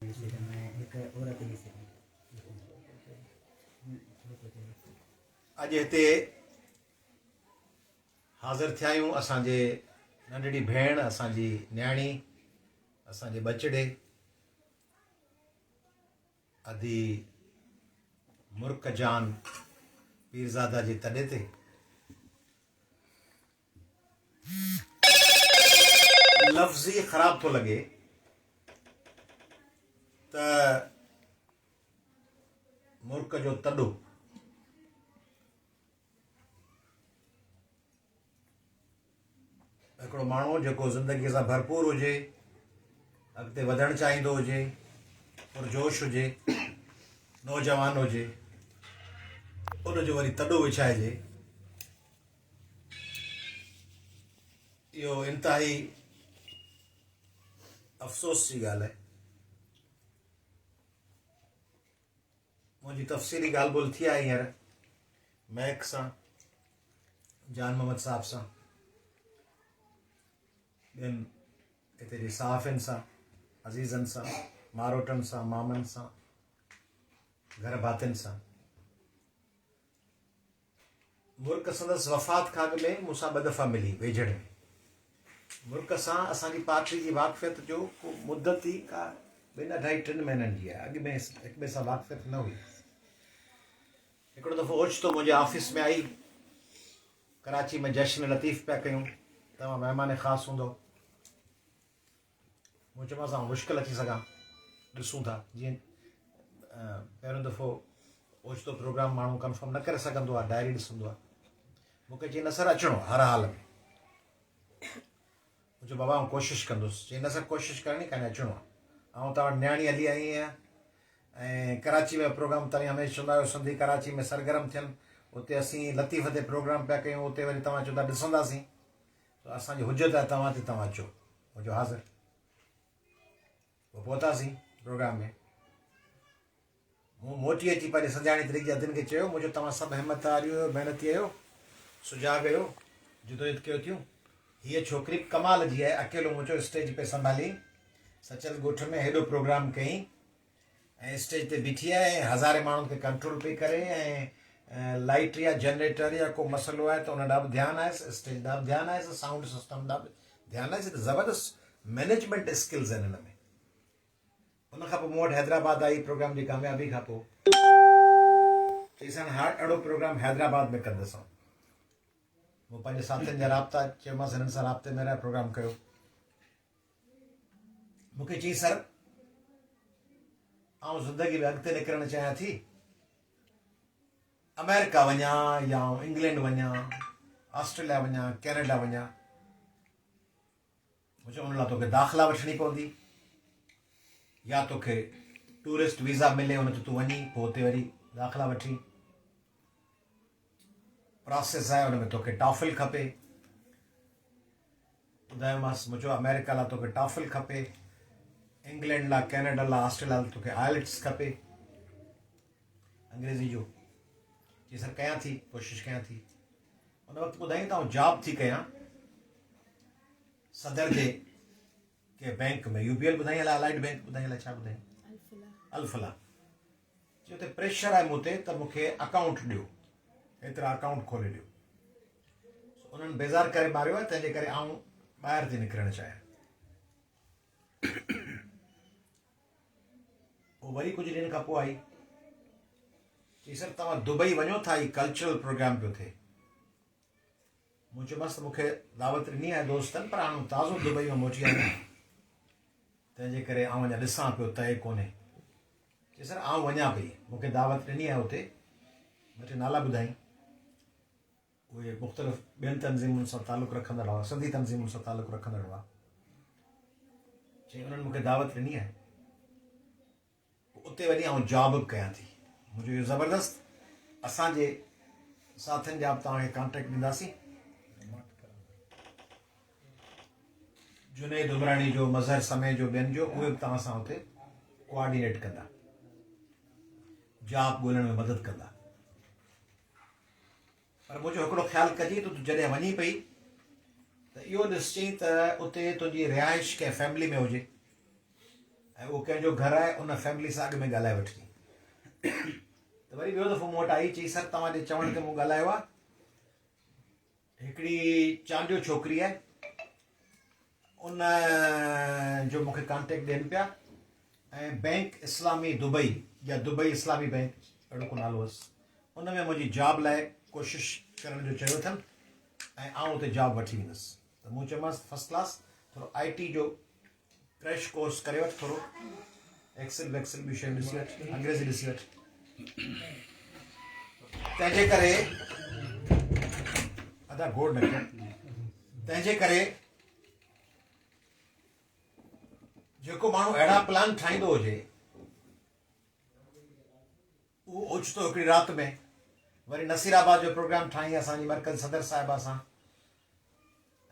अॼु हिते हाज़िर थिया आहियूं असांजे नंढड़ी भेण, असांजी न्याणी, असांजे बचड़े अदी मुर्क जान पीरज़ादा जे तॾे ते लफ़्ज़ी ख़राब थो लॻे त मुर्क जो तॾो हिकिड़ो माण्हू जेको ज़िंदगीअ सां भरपूर हुजे, अॻिते वधणु चाहींदो हुजे, पुरजोश हुजे, नौजवान हुजे, उनजो वरी तॾो विछाइजे, इहो इंतिहाई अफ़सोस जी ॻाल्हि आहे। मुंहिंजी तफ़सीली ॻाल्हि ॿोल्हि थी आहे हींअर महक सां, जान मोहम्मद साहब सां, ॿियनि हिते जे सहाफ़ियुनि सां, अज़ीज़नि सां, मारोटनि सां, मामनि सां, घर भातियुनि सां। मुल्क संदसि वफ़ात खां अॻु में मूंसां 2 दफ़ा मिली वेझड़ में। मुल्क सां असांजी पार्टी जी वाक़फ़ियत जो को मुदत ई का 2, 2.5, 3 महीननि जी आहे। अॻु में हिक ॿिए सां वाक़फ़ियत न हुई। हिकिड़ो दफ़ो ओचितो मुंहिंजे ऑफिस में आई, कराची में जश्न लतीफ़ पिया कयूं, तव्हां महिमान ख़ासि हूंदो। मूं चयोमांसि आउं मुश्किल अची सघां, ॾिसूं था। जीअं पहिरियों दफ़ो ओचितो प्रोग्राम माण्हू कंफर्म न करे सघंदो आहे, डायरी ॾिसंदो आहे। मूंखे चई न सर अचिणो हर हाल में। मुंहिंजो बाबा आउं कोशिशि कंदुसि। चई न सर कोशिशि करणी कान्हे, अचिणो आहे। ऐं तव्हां न्याणी हली आई आहियां ऐं कराची में प्रोग्राम तव्हां हमेशह चवंदा आहियो सिंधी कराची में सरगर्म थियनि, उते असीं लतीफ़ ते प्रोग्राम पिया कयूं, उते वरी तव्हां चवंदा ॾिसंदासीं, त असांजी हुजत आहे तव्हां ते, तव्हां अचो। मुंहिंजो हाज़िर। पोइ पहुतासीं प्रोग्राम में। मूं मोटी अची पंहिंजे संजाणी तरीक़े अदिन खे चयो, मुंहिंजो तव्हां सभु हिमत वारियूं आहियो, महिनती आहियो, सुजाॻ आहियो, जिदोजहद कयो थियूं। हीअ छोकिरी कमाल जी आहे, अकेलो मुंहिंजो स्टेज पे संभाली, सचल ॻोठ में हेॾो प्रोग्राम कयईं ऐं स्टेज ते बीठी आहे ऐं हज़ारे माण्हुनि खे कंट्रोल पई करे, ऐं लाइट या जनरेटर या को मसइलो आहे त उन ॾांहुं बि ध्यानु आहे, स्टेज ॾांहुं बि ध्यानु आहे, साउंड सिस्टम ॾांहुं बि ध्यानु आहे। त ज़बरदस्त मैनेजमेंट स्किल्स आहिनि हिन में। उन खां पोइ मूं वटि हैदराबाद आई प्रोग्राम जी कामयाबी खां पोइ। चईसि हाणे अहिड़ो प्रोग्राम हैदराबाद में कंदसि। मूं पंहिंजे साथियुनि जा राब्ता चयोमांसि हिननि सां राब्ते में रहिया प्रोग्राम कयो। मूंखे चई सर आउं ज़िंदगी में अॻिते निकिरणु चाहियां थी, अमेरिका वञा या इंग्लैंड वञा, ऑस्ट्रेलिया वञा, कैनेडा वञा। मूं चयो उन लाइ तोखे दाख़िला वठणी पवंदी, या तोखे टूरिस्ट वीज़ा मिले, उन ते तूं वञी पोइ हुते वरी दाख़िला वठी। प्रोसेस आहे, उन में तोखे टॉफिल खपे। ॿुधायोमांसि, मूं चयो अमेरिका लाइ तोखे टॉफिल खपे, इंग्लैंड लाइ, कैनेडा लाइ, ऑस्ट्रेलिया लाइ तोखे आइलेट्स खपे अंग्रेज़ी जो। चई सर कयां थी, कोशिशि कयां थी। उन वक़्तु ॿुधाईं त आउं जॉब थी कयां सदर जे के बैंक में, यूबीएल ॿुधाई अलाए अलाइड बैंक ॿुधाई अलाए छा ॿुधाई, अल्फला। चयो हुते प्रेशर आहे मूं ते त मूंखे अकाउंट ॾियो, एतिरा अकाउंट खोले ॾियो। उन्हनि बेज़ार करे मारियो आहे, तंहिंजे करे आउं ॿाहिरि थी निकिरणु चाहियां। पोइ वरी कुझु ॾींहंनि खां पोइ आई, चई सर तव्हां दुबई वञो था, ही कल्चरल प्रोग्राम पियो थिए। मूं चयोमांसि मूंखे दावत ॾिनी आहे दोस्तनि, पर हाणे ताज़ो दुबई में मोटी आहियां, तंहिंजे करे आउं अञा ॾिसां पियो, तइ कोन्हे। चई सर आउं वञा पई, मूंखे दावत ॾिनी आहे हुते। ॿ 3 नाला ॿुधाई, उहे मुख़्तलिफ़ ॿियनि तनज़ीमुनि सां तालुक़ु रखंदड़ हुआ, सिंधी तनज़ीमुनि सां तालुक़ु रखंदड़ हुआ। चई उन्हनि मूंखे दावत ॾिनी आहे, उते वञी आउं जॉब बि कयां थी। मुंहिंजो इहो ज़बरदस्त। असांजे साथियुनि जा बि तव्हांखे कॉन्टेक्ट ॾींदासीं। जुनैद उमरानी जो, मज़हर समय जो, ॿियनि जो, उहे बि तव्हां सां हुते कोऑर्डिनेट कंदा, जॉब ॻोल्हण में मदद कंदा। पर मुंहिंजो हिकिड़ो ख़्यालु कजे, तूं जॾहिं वञी पई त इहो ॾिसजांइ त उते तुंहिंजी रिहाइश कंहिं फैमिली में हुजे, ऐं उहो कंहिंजो घर आहे, उन फैमिली सां अॻु में ॻाल्हाए वठिजी। त वरी ॿियो दफ़ो मूं वटि आई, चई सर तव्हांजे चवण ते मूं ॻाल्हायो आहे, हिकिड़ी चांडियो छोकिरी आहे, उन जो मूंखे कॉन्टेक्ट ॾियनि पिया, ऐं बैंक इस्लामी दुबई या दुबई इस्लामी बैंक अहिड़ो को नालो हुअसि, उन में मुंहिंजी जॉब लाइ कोशिशि करण जो चयो अथनि, ऐं आउं उते जॉब वठी वेंदुसि। त मूं चयोमांसि फस्ट क्लास, थोरो IT जो क्रैश कोर्स करे वठि, थोरो एक्सेल वैक्सेल बि शयूं ॾिसी वठि, अंग्रेज़ी ॾिसी वठि। तंहिंजे करे अदा गोड़ न कयो। तंहिंजे करे जेको माण्हू अहिड़ा प्लान ठाहींदो हुजे, उहो ओचितो हिकिड़ी राति में वरी नसीराबाद जो प्रोग्राम ठाही असांजी मरकज़ सदर साहिबा सां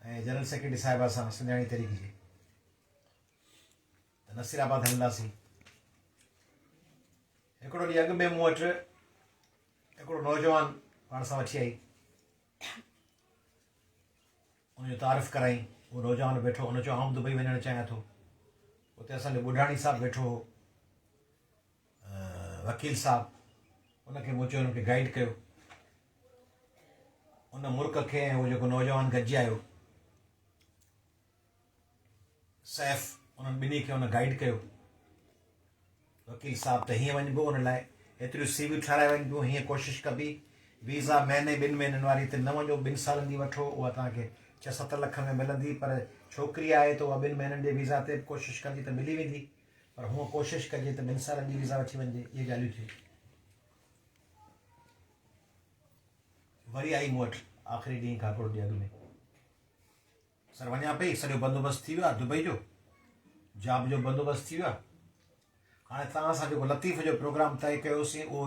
ऐं जनरल सेक्रेटरी साहिबा सां सुञाणी तरीक़े जी, त नसीराबाद हलंदासीं। हिकिड़ो ॾींहुं अॻु में मूं वटि हिकिड़ो नौजवान पाण सां वठी आई, उनजो तारीफ़ कराई। उहो नौजवान वेठो, उन चयो आउं दुबई वञणु चाहियां थो। उते असांजो ॿुढाणी साहिबु वेठो हो, वकील साहिबु, उनखे मूं चयो उनखे गाइड कयो। उन मुल्क खे ऐं उहो जेको नौजवान गॾिजी आयो सैफ़, उन्हनि ॿिन्ही खे उन गाइड कयो। वकील साहिबु त हीअं वञिबो, उन लाइ एतिरियूं CV ठाराए वञिबियूं, हीअं कोशिशि कबी, वीज़ा महीने 2 महीननि वारी ते न वञो, 2 सालनि जी वठो, उहा तव्हांखे 6-7 लख में मिलंदी। पर छोकिरी आहे त उहा 2 महीननि जे वीज़ा ते कोशिशि कंदी त मिली वेंदी, पर हूअं कोशिशि कजे त 2 सालनि जी वीज़ा वठी वञिजे। इहे ॻाल्हियूं थियूं। वरी आई मूं वटि आख़िरी ॾींहं खां हिकिड़ो ॾींहुं अॻु में, सर वञा पई, सॼो बंदोबस्तु थी वियो आहे दुबई जो, जॉब जो बंदोबस्तु थी वियो आहे। हाणे तव्हां सां जेको लतीफ़ जो प्रोग्राम तय कयोसीं, उहो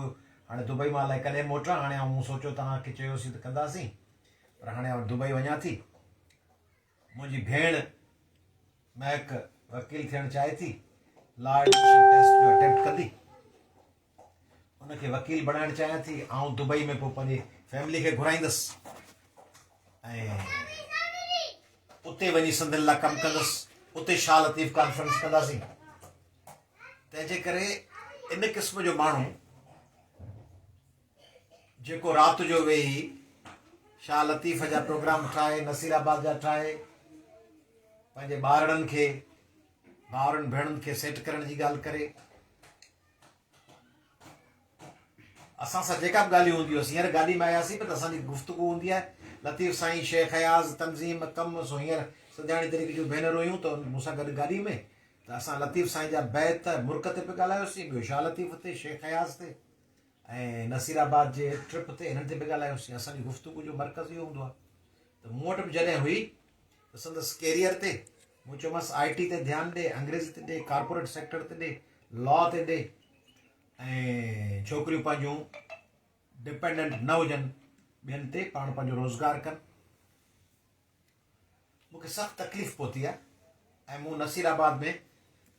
हाणे दुबई मां अलाए कॾहिं मोटां। हाणे मूं सोचियो तव्हांखे चयोसीं त कंदासीं, पर हाणे आउं दुबई वञा थी। मुंहिंजी भेण महक वकील थियणु चाहे थी, लॉ एडमिशन टेस्ट जो अटैम्प्ट कंदी, उनखे वकील बणाइणु चाहियां थी। आउं दुबई में पोइ पंहिंजी फैमिली खे घुराईंदुसि ऐं उते वञी सिंधियुनि लाइ कमु कंदुसि, उते शाह लतीफ़ कॉन्फ्रेंस कंदासीं। तंहिंजे करे इन क़िस्म जो माण्हू जेको राति जो वेही शाह लतीफ़ जा प्रोग्राम ठाहे, नसीराबाद जा ठाहे, पंहिंजे ॿारनि खे, भाउरनि भेणुनि खे सेट करण जी ॻाल्हि करे, असां सां जेका बि ॻाल्हियूं हूंदियूं, असीं हींअर गाॾी में आयासीं त असांजी गुफ़्तगू हूंदी आहे। लतीफ़ साईं, शेख हयाज़, तंज़ीम, कमु, सो हींअर सजाणी तरीक़े जूं भेनरूं हुयूं त मूंसां गॾु गाॾी में, त असां लतीफ़ साईं जा बैत मुल्क ते पिया ॻाल्हायोसीं, ॿियो शाह लतीफ़ ते, शेख हयाज़ ते ऐं नसीराबाद जे ट्रिप ते, हिननि ते बि ॻाल्हायोसीं। असांजी गुफ़्तगू जो मर्कज़ इहो हूंदो आहे। त मूं वटि बि जॾहिं हुई त संदसि कैरियर ते मूं चयोमांसि IT ते ध्यानु ॾे, अंग्रेज़ी ते ॾे, कॉर्पोरेट सेक्टर ते ॾे, लॉ ते ॾे, ऐं छोकिरियूं पंहिंजूं डिपेंडेंट न हुजनि ॿियनि ते, पाण पंहिंजो रोज़गार कनि। मूंखे सख़्तु तकलीफ़ पहुती आहे ऐं मूं नसीराबाद में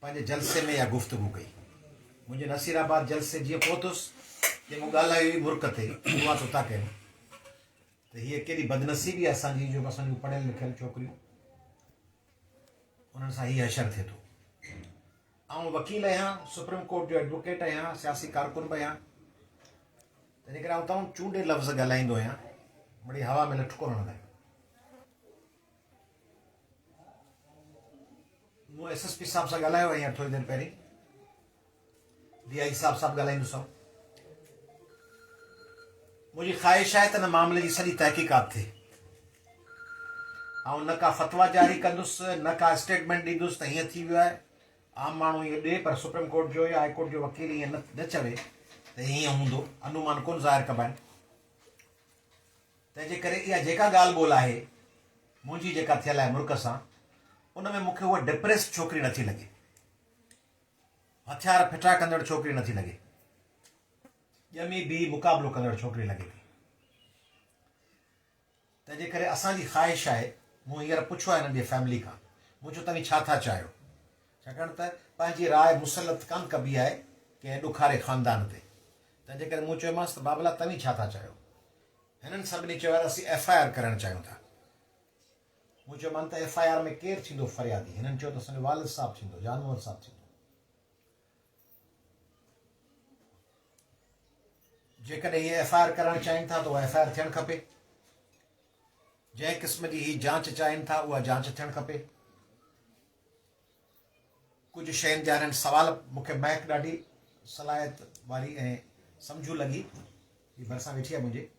पंहिंजे जलसे में इहा गुफ़्तगू कई। मुंहिंजे नसीराबाद जलसे जीअं पहुतुसि कि मूं ॻाल्हाई हुई मुल्क ते, शुरूआत उतां कयूं, त हीअ केॾी बदनसीबी आहे असांजी, जो असांजूं पढ़ियल लिखियल छोकिरियूं, उन्हनि सां हीअ असरु थिए थो। आउं वकील आहियां, सुप्रीम कोर्ट जो एडवोकेट आहियां, सियासी कारकुन बि आहियां। तंहिंजे करे आउं तव्हां चूंडे लफ़्ज़ ॻाल्हाईंदो आहियां, मिड़ई हवा में लटको न हणंदा आहियूं। मूं SSP साहिब सां ॻाल्हायो आहे हींअर थोरी देरि पहिरीं, DI साहिब सां बि ॻाल्हाईंदुसि। मुंहिंजी ख़्वाहिश आहे त हिन मामले जी सॼी तहक़ीक़ात थिए। ऐं न का फ़तवा जारी कंदुसि, न का स्टेटमेंट ॾींदुसि त हीअं थी वियो आहे। आम माण्हू इहो ॾे, पर सुप्रीम कोर्ट जो या हाई कोर्ट जो वकील ईअं न चवे त हीअं हूंदो, अनुमान कोन ज़ाहिर कबा आहिनि। तंहिंजे करे इहा जेका ॻाल्हि ॿोल आहे मुंहिंजी जेका थियल आहे मुल्क सां, उन में मूंखे उहा डिप्रेस छोकिरी नथी लॻे, हथियार फिटा कंदड़ छोकिरी नथी लॻे, ॼमी बि मुक़ाबिलो कंदड़ छोकिरी लॻे थी। तंहिंजे करे असांजी ख़्वाहिश आहे, मूं हींअर पुछो आहे हिननि जी फैमिली खां, मूं चयो तव्हीं छा था चाहियो, छाकाणि त पंहिंजी राय मुसलत कान कबी आहे कंहिं ॾुखारे ख़ानदान ते। तंहिंजे करे मूं चयोमांसि त बाबला तव्हीं छा था चाहियो। हिननि सभिनी चयो आहे असीं FIR करणु चाहियूं था। मूं चयोमांसि त FIR में केरु थींदो फरियादी। हिननि चयो त असांजो वालिद साहिबु थींदो, जानवर साहिबु थींदो। जेकॾहिं ये FIR करणु चाहिनि था तो FIR थियणु खपे। जंहिं क़िस्म जी ही जांच चाहिनि था उहा जांच थियणु खपे। कुझु शयुनि जा आहिनि सवाल मूंखे महक ॾाढी सलाहियत वारी ऐं सम्झू लॻी, ही भरिसां वेठी आहे मुंहिंजे।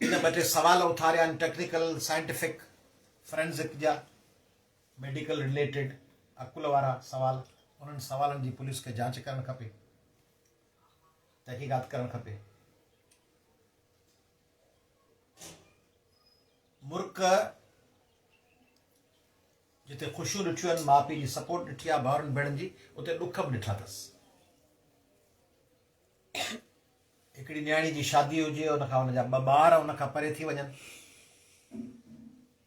इन ॿ टे सवाल उथारिया आहिनि टेक्निकल साइंटिफिक फोरेंसिक जा, मेडिकल रिलेटेड अकुल वारा सवाल। उन्हनि सवालनि जी पुलिस खे जांच करणु खपे, तहक़ीक़ात करणु खपे। मुल्क जिते ख़ुशियूं ॾिठियूं आहिनि, माउ पीउ जी सपोर्ट ॾिठी आहे, भाउरनि भेणनि जी, उते ॾुख बि ॾिठा अथसि। हिकिड़ी न्याणी जी शादी हुजे, उनखां उनजा 2 ॿार उनखां परे थी वञनि,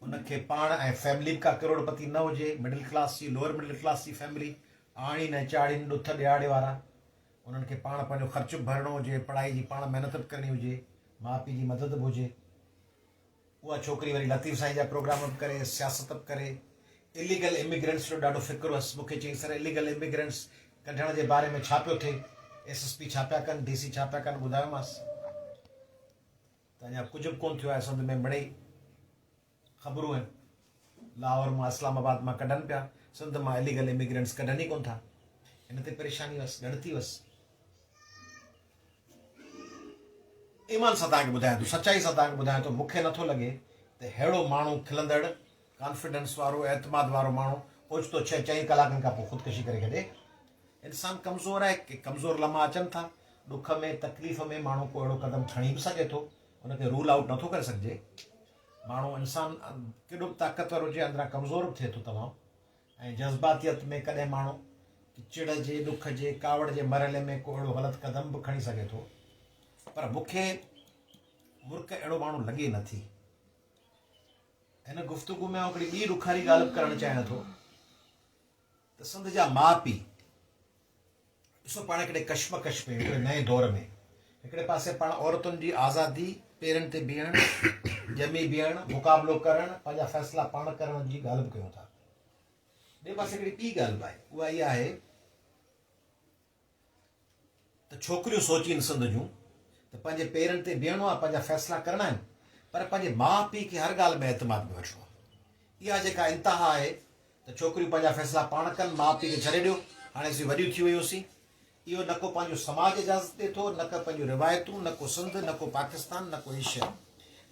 उनखे पाण ऐं फैमिली का करोड़पति न हुजे, मिडिल क्लास जी लोअर मिडिल क्लास जी फैमिली, आणी न चाड़ीनि ॾुथ ॾियाड़े वारा, उन्हनि खे पाण पंहिंजो ख़र्चु भरणो हुजे, पढ़ाई जी पाण महिनत बि करणी हुजे, माउ पीउ जी मदद बि हुजे। उहा छोकिरी वरी लतीफ़ साईं जा प्रोग्राम बि करे, सियासत बि करे। इलीगल इमिग्रेंट्स जो ॾाढो फ़िक्रु हुअसि। मूंखे चई सर इलीगल इमिग्रेंट्स कढण जे बारे में छा पियो थिए, SSP छा पिया कनि, DC छा पिया कनि, ॿुधायोमांसि त अञा कुझु बि कोन थियो आहे। सिंध में मिड़ई ख़बरूं आहिनि, लाहौर मां इस्लामाबाद मां कढनि पिया, सिंध मां इलीगल इमिग्रेंट्स कढनि ई कोन था। इन ते परेशानी हुअसि, ॻणती हुअसि। ईमान सां तव्हांखे ॿुधायां थो, सचाई सां तव्हांखे ॿुधायां थो, मूंखे नथो लॻे त अहिड़ो माण्हू खिलंदड़, कॉन्फिडेंस वारो, एतमाद वारो माण्हू ओचितो 6 कलाकनि खां पोइ ख़ुदकुशी करे छॾे। इंसानु कमज़ोर आहे, कि कमज़ोर लम्हा अचनि था। ॾुख में तकलीफ़ में माण्हू को अहिड़ो क़दम खणी बि सघे थो, उनखे रूल आउट नथो करे सघिजे। माण्हू इंसानु केॾो बि ताक़तवर हुजे, अंदरां कमज़ोर बि थिए थो तमामु। ऐं जज़्बातियत में कॾहिं माण्हू चिड़ जे, ॾुख जे, कावड़ जे मरहले में को अहिड़ो ग़लति क़दम बि खणी सघे थो। पर मूंखे मुल्क अहिड़ो माण्हू लॻे नथी। हिन गुफ़्तगू में हिकिड़ी ॿी ॾुखारी ॻाल्हि बि करणु चाहियां थो त सिंध जा माउ पीउ, ॾिसो पाण हिकिड़े कश्मकश में, हिकिड़े नए दौर में, हिकिड़े पासे पाण औरतुनि जी आज़ादी, पेरनि ते बीहणु, ॼमी बीहणु, मुक़ाबिलो करणु, पंहिंजा फ़ैसिला पाण करण जी ॻाल्हि बि कयूं था। ॿिए पासे हिकिड़ी ॿी ॻाल्हि बि आहे, उहा इहा आहे त छोकिरियूं सोचीनि सिंध जूं त पंहिंजे पेरनि ते बीहणो आहे, पंहिंजा फ़ैसिला करणा आहिनि, पर पंहिंजे माउ पीउ खे हर ॻाल्हि में एतमाद में वठिणो आहे। इहा जेका इंतिहा आहे त छोकिरियूं पंहिंजा फ़ैसिला पाण कनि, माउ पीउ खे छॾे ॾियो। हाणे असीं वॾियूं थी वियूंसीं। इहो न को पंहिंजो समाज इजाज़त ॾिए थो, न को पंहिंजूं रिवायतूं, न को सिंध, न को पाकिस्तान, न को एशिया।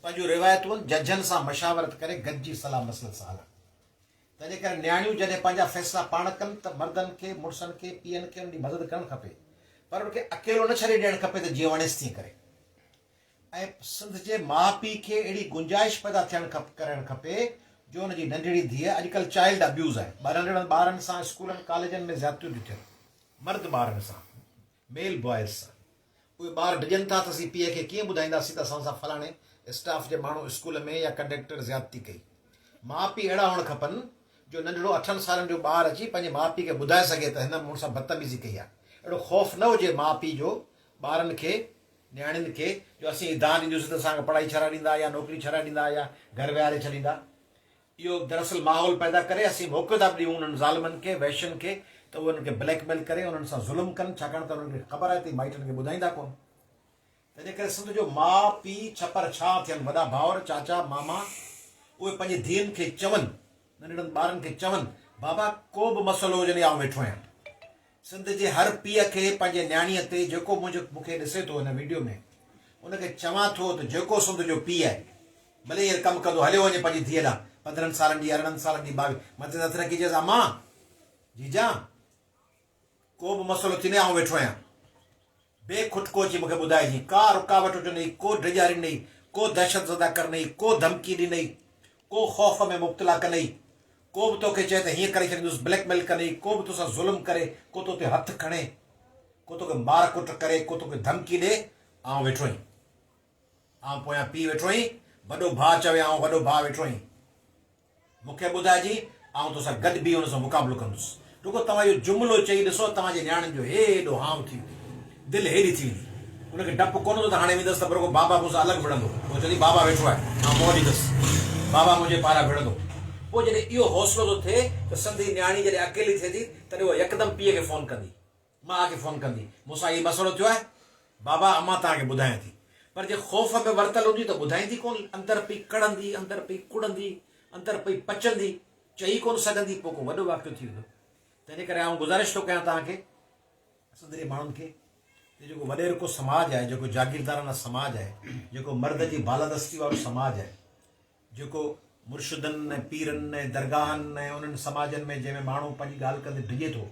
पंहिंजूं रिवायतूं जजनि सां मशावरत करे गॾिजी सलाह मसलत सां हलनि। तंहिंजे करे न्याणियूं जॾहिं पंहिंजा फ़ैसिला पाण कनि त मर्दनि खे, मुड़ुसनि खे, पीअनि खे उनजी मदद करणु खपे, पर उनखे अकेलो न छॾे ॾियणु खपे त जीअं वणेसि तीअं करे। ऐं सिंध जे माउ पीउ खे अहिड़ी गुंजाइश पैदा थियणु करणु खपे जो हुनजी नंढड़ी धीअ, अॼुकल्ह चाइल्ड अब्यूज़ आहे, नंढड़नि ॿारनि सां स्कूलनि कॉलेजनि में ज़्यादतियूं थी थियनि, मर्द ॿारनि सां, मेल बॉयज़ सां। उहे ॿार डिॼनि था त असीं पीउ खे कीअं ॿुधाईंदासीं त असां सां फलाणे स्टाफ जे माण्हू स्कूल में या कंडक्टर ज़्यादती कई। माउ पीउ अहिड़ा हुअणु खपनि जो नंढड़ो 8 सालनि जो ॿारु अची पंहिंजे माउ पीउ खे ॿुधाए सघे त हिन मूंसां बदतमीज़ी कई आहे। अहिड़ो ख़ौफ़ न हुजे माउ पीउ जो ॿारनि खे, न्याणियुनि खे, जो असीं दान ॾींदुसि त असांखे पढ़ाई छॾा ॾींदा या नौकिरी छॾा ॾींदा या घर विहारे छॾींदा। इहो दरअसल माहौल पैदा करे असीं मौक़ो था ॾियूं उन्हनि ज़ालिमनि खे, वैश्यनि खे, त उहे उन्हनि खे ब्लैकमेल करे उन्हनि सां ज़ुल्म कनि, छाकाणि त उन्हनि खे ख़बर आहे त माइटनि खे ॿुधाईंदा कोन। तंहिंजे करे सिंध जो माउ पीउ छपर छा थियनि, वॾा भाउर, चाचा, मामा, उहे पंहिंजी धीअनि खे चवनि, नंढड़नि ॿारनि खे चवनि, बाबा को बि मसइलो हुजे आउं वेठो आहियां। सिंध जे हर पीउ खे पंहिंजे न्याणीअ ते, जेको मूंखे ॾिसे थो हिन वीडियो में, उनखे चवां थो त जेको सिंध जो पीउ आहे, भले हींअर कमु कंदो हलियो वञे पंहिंजी धीअ ॾांहुं, 15 सालनि जी, 18 सालनि जी, 22, मथे हथ रखी चएसि अम्मा जीजा को बि मसइलो थी न आउं वेठो आहियां, बेखुटको अची मूंखे ॿुधाइजांइ, का रुकावट हुजनि, को डिॼारी नई, को दहशत ज़दा करनई, को धमकी ॾिनई, को ख़ौफ़ में मुब्तला कनई, को बि तोखे चए त हीअं करे छॾींदुसि, ब्लैकमेल कनई, को बि तोसां ज़ुल्म करे, को तो ते हथु खणे, को तोखे मार कुट करे, को तोखे धमकी ॾे, आउं वेठो आहीं, आउं पोयां पीउ वेठो आहीं, वॾो भाउ चवे आउं वॾो भाउ वेठो आहीं, मूंखे ॿुधाइजांइ, आउं तोसां गॾु बीही हुन सां मुक़ाबिलो कंदुसि। रुगो तव्हां इहो जुमिलो चई ॾिसो, तव्हांजे नियाणियुनि जो हेॾो हाव थी वेंदी, दिलि हेॾी थी वेंदी, उनखे डपु कोन हूंदो त हाणे वेंदसि त रुगो बाबा मूंसां अलॻि विढ़ंदो, पोइ चवंदी बाबा वेठो आहे, आउं मोह ॾींदुसि, बाबा मुंहिंजे पारां विढ़ंदो। पोइ जॾहिं इहो हौसलो थो थिए त सिंधी न्याणी जॾहिं अकेली थिए थी, तॾहिं उहा यकदमि पीउ खे फ़ोन कंदी, माउ खे फ़ोन कंदी, मूंसां हीउ मसइलो थियो आहे, बाबा अम्मा तव्हांखे ॿुधायां थी, पर जे ख़ौफ़ में वरतल हूंदी त ॿुधाईंदी कोन, अंदरि पई कड़ंदी, अंदरि पई कुड़ंदी, अंदरि पई पचंदी, चई कोन सघंदी, पोइ को वॾो वाक़ियो थी वेंदो। तंहिंजे करे आउं गुज़ारिश थो कयां तव्हांखे, संदरी माण्हुनि खे, जेको वॾेरको समाज आहे, जेको जागीरदाराना समाज आहे, जेको मर्द जी बालादस्ती वारो समाज आहे, जेको मुर्शिदनि ऐं पीरनि ऐं दरगाहनि ऐं उन्हनि समाजनि में जंहिंमें माण्हू पंहिंजी ॻाल्हि कंदे डिॼे थो,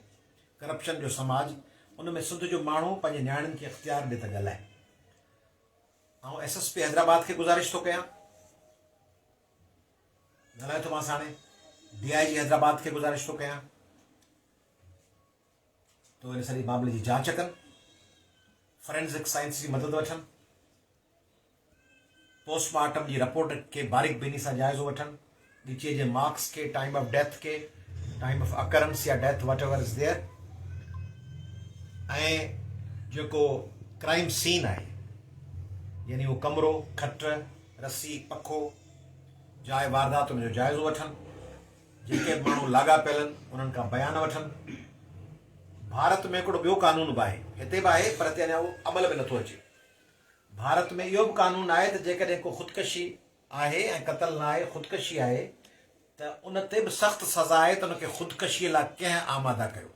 करप्शन जो समाज, उन में सिंध जो माण्हू पंहिंजे नियाणियुनि खे इख़्तियार ॾे त ॻाल्हाए। ऐं SSP हैदराबाद खे गुज़ारिश थो कयां, ॻाल्हाए थो मां हाणे, DIG हैदराबाद खे गुज़ारिश थो कयां तो इन सॼे मामले जी जांच कनि, फॉरेंसिक साइंस जी मदद वठनि, पोस्टमार्टम जी रिपोर्ट के बारीक बीनी सां जाइज़ो वठनि, ॾिचे जे मार्क्स के, टाइम ऑफ डेथ के, टाइम ऑफ अकरेंस या डेथ वट एवर इज़ देयर, ऐं जेको क्राइम सीन आहे यानी वो कमरो, खट, रस्सी, पखो, जाइ वारदात, उनजो जाइज़ो वठनि, जेके माण्हू लाॻापियल आहिनि उन्हनि खां बयान वठनि। भारत में हिकिड़ो ॿियो कानून बि आहे, हिते बि आहे पर हिते अञा उहो अमल में नथो अचे। भारत में इहो बि कानून आहे त जेकॾहिं को ख़ुदकशी आहे ऐं क़तल न आहे, ख़ुदकशी आहे, त उन ते बि सख़्तु सज़ा आहे त उनखे ख़ुदकशीअ लाइ कंहिं आमादा कयो,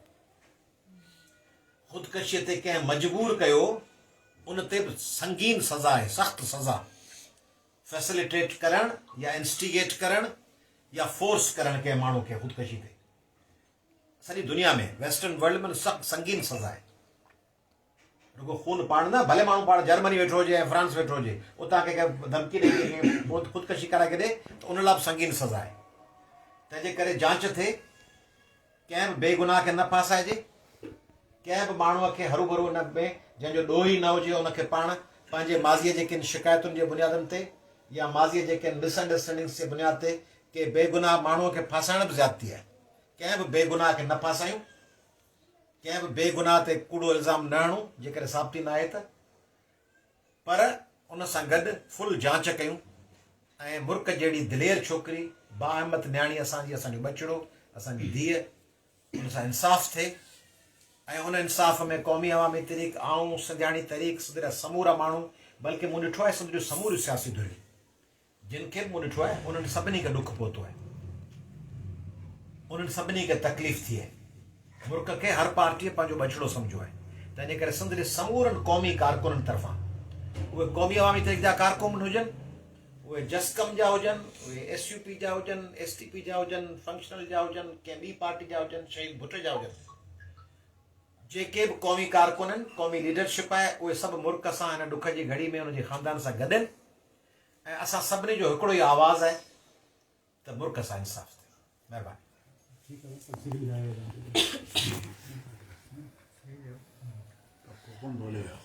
ख़ुदकशीअ ते कंहिं मजबूर कयो, उन ते बि संगीन सज़ा आहे, सख़्तु सज़ा। फैसिलिटेट करणु या इंस्टिगेट करणु या फोर्स करणु कंहिं माण्हू खे ख़ुदकशी ते, सॼी दुनिया में वेस्टर्न वर्ल्ड में सख़्तु संगीन सज़ा आहे। रुगो खून पाण न, भले माण्हू पाण जर्मनी वेठो हुजे ऐं फ्रांस वेठो हुजे, उतां खे धमकी ॾेई ख़ुदकशी कराए छॾे त उन लाइ बि संगीन सज़ा आहे। तंहिंजे करे जांच थिए, कंहिं बि बेगुनाह खे न फासाइजे, कंहिं बि माण्हूअ खे हरू भरू न में जंहिंजो ॾोह ई न हुजे उनखे पाण पंहिंजे माज़ीअ जे किन शिकायतुनि जे बुनियादनि ते या माज़ीअ जे किन मिसअंडरस्टैंडिंग्स जे बुनियाद ते के बेगुनाह माण्हूअ खे फासाइण बि ज़्यादती आहे। कंहिं बि बेगुनाह खे न फासायूं, कंहिं बि बेगुनाह ते कूड़ो इल्ज़ाम न हणूं जेकॾहिं साबिती न आहे त, पर उन सां गॾु फुल जांच कयूं ऐं मुर्क जहिड़ी दिलेर छोकिरी, बाहिमत न्याणी असांजी, असांजो ॿचिड़ो, असांजी धीअ, उन सां इंसाफ़ थिए ऐं उन इंसाफ़ में क़ौमी अवामी तहरीक, आऊं सिंधियाणी तहरीक, सिंध समूरा माण्हू, बल्कि मूं ॾिठो आहे सिंध जो समूरी सियासी धुरी, जिन खे बि मूं ॾिठो आहे उन्हनि सभिनी खे ॾुख पहुतो आहे, उन्हनि सभिनी खे तकलीफ़ थी आहे। मुल्क खे हर पार्टीअ पंहिंजो ॿचिड़ो सम्झो आहे। तंहिंजे करे सिंध जे समूरनि क़ौमी कारकुननि तरफ़ां, उहे क़ौमी अवामी तहरीक जा कारकुन हुजनि, उहे जस्कम जा हुजनि, उहे SUP जा हुजनि, STP जा हुजनि, फंक्शनल जा हुजनि, कंहिं ॿी पार्टी जा हुजनि, शहीद भुट जा हुजनि, जेके बि क़ौमी कारकुन आहिनि, क़ौमी लीडरशिप आहे, उहे सभु मुल्क सां हिन ॾुख जी घड़ी में उनजे ख़ानदान सां गॾु आहिनि ऐं असां सभिनी जो हिकिड़ो ई आवाज़ु आहे त मुल्क सां इंसाफ़ थिए। महिरबानी। कौन बोलेगा?